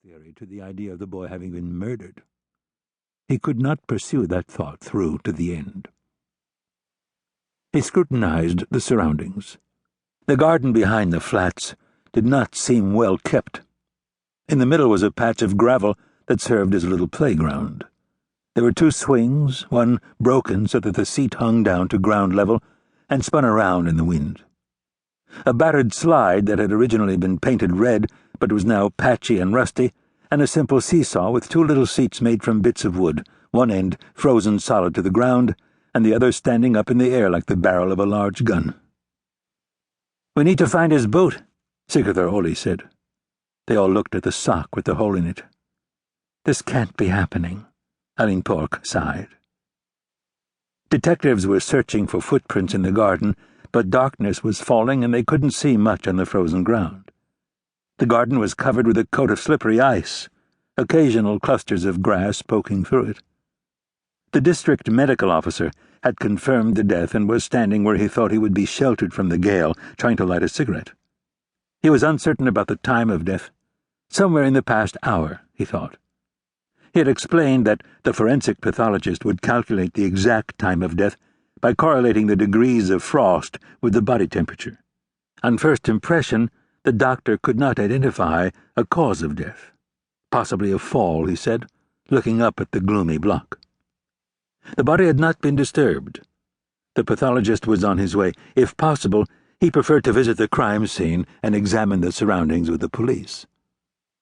theory to the idea of the boy having been murdered. He could not pursue that thought through to the end. He scrutinized the surroundings. The garden behind the flats did not seem well kept. In the middle was a patch of gravel that served as a little playground. There were 2 swings, one broken so that the seat hung down to ground level and spun around in the wind. A battered slide that had originally been painted red but was now patchy and rusty, and a simple seesaw with 2 little seats made from bits of wood, one end frozen solid to the ground, and the other standing up in the air like the barrel of a large gun. "We need to find his boot," Sigurður Óli said. They all looked at the sock with the hole in it. "This can't be happening," Erlendur sighed. Detectives were searching for footprints in the garden, but darkness was falling and they couldn't see much on the frozen ground. The garden was covered with a coat of slippery ice, occasional clusters of grass poking through it. The district medical officer had confirmed the death and was standing where he thought he would be sheltered from the gale, trying to light a cigarette. He was uncertain about the time of death. Somewhere in the past hour, he thought. He had explained that the forensic pathologist would calculate the exact time of death by correlating the degrees of frost with the body temperature. On first impression, the doctor could not identify a cause of death. Possibly a fall, he said, looking up at the gloomy block. The body had not been disturbed. The pathologist was on his way. If possible, he preferred to visit the crime scene and examine the surroundings with the police.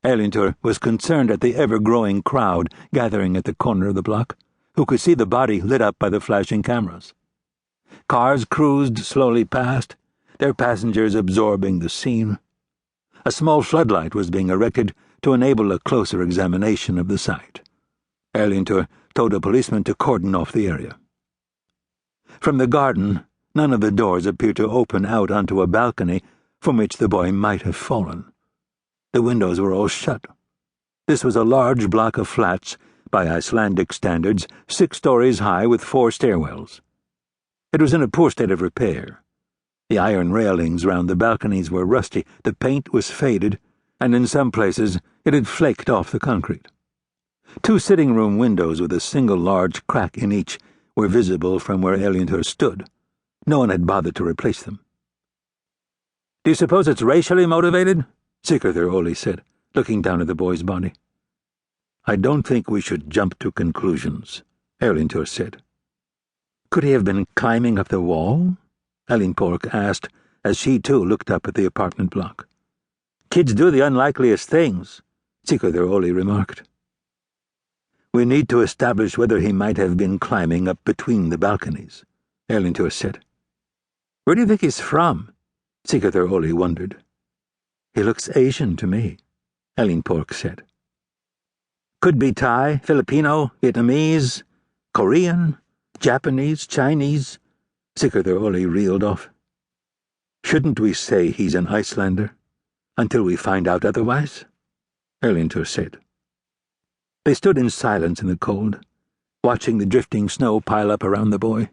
Erlendur was concerned at the ever-growing crowd gathering at the corner of the block, who could see the body lit up by the flashing cameras. Cars cruised slowly past, their passengers absorbing the scene. A small floodlight was being erected to enable a closer examination of the site. Erlendur told a policeman to cordon off the area. From the garden, none of the doors appeared to open out onto a balcony from which the boy might have fallen. The windows were all shut. This was a large block of flats, by Icelandic standards, 6 stories high with 4 stairwells. It was in a poor state of repair. The iron railings round the balconies were rusty, the paint was faded, and in some places it had flaked off the concrete. 2 sitting-room windows with a single large crack in each were visible from where Erlendur stood. No one had bothered to replace them. "Do you suppose it's racially motivated?" Sigurður Óli said, looking down at the boy's body. "I don't think we should jump to conclusions," Erlendur said. "Could he have been climbing up the wall?" Erlendur asked, as she too looked up at the apartment block. "Kids do the unlikeliest things," Sigurður Óli remarked. "We need to establish whether he might have been climbing up between the balconies," Erlendur said. "Where do you think he's from?" Sigurður Óli wondered. "He looks Asian to me," Erlendur said. "Could be Thai, Filipino, Vietnamese, Korean, Japanese, Chinese," Sigurður Óli reeled off. "Shouldn't we say he's an Icelander, until we find out otherwise?" Erlendur said. They stood in silence in the cold, watching the drifting snow pile up around the boy.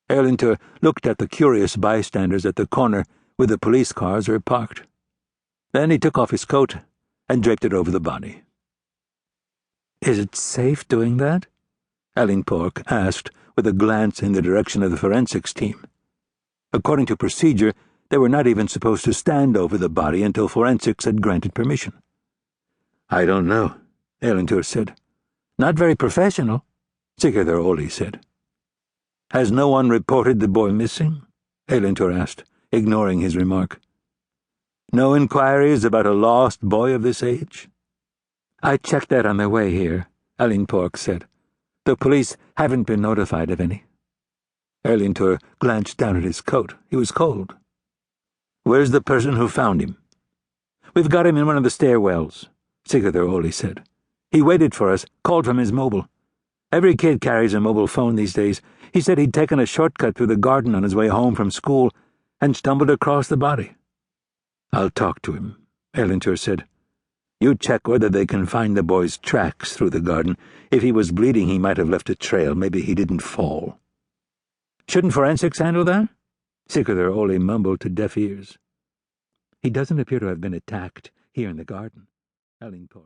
Erlendur looked at the curious bystanders at the corner where the police cars were parked. Then he took off his coat and draped it over the body. "Is it safe doing that?" Erlendur asked, with a glance in the direction of the forensics team. According to procedure, they were not even supposed to stand over the body until forensics had granted permission. "I don't know," Erlendur said. "Not very professional," Sigurður Óli said. "Has no one reported the boy missing?" Erlendur asked, ignoring his remark. "No inquiries about a lost boy of this age?" "I checked that on their way here," Erlendur said. "The police haven't been notified of any." Erlendur glanced down at his coat. He was cold. "Where's the person who found him?" "We've got him in one of the stairwells," Sigurður Óli said. "He waited for us, called from his mobile. Every kid carries a mobile phone these days. He said he'd taken a shortcut through the garden on his way home from school and stumbled across the body." "I'll talk to him," Erlendur said. "You check whether they can find the boy's tracks through the garden. If he was bleeding, he might have left a trail. Maybe he didn't fall." "Shouldn't forensics handle that?" Sigurður Óli mumbled to deaf ears. "He doesn't appear to have been attacked here in the garden," Erlendur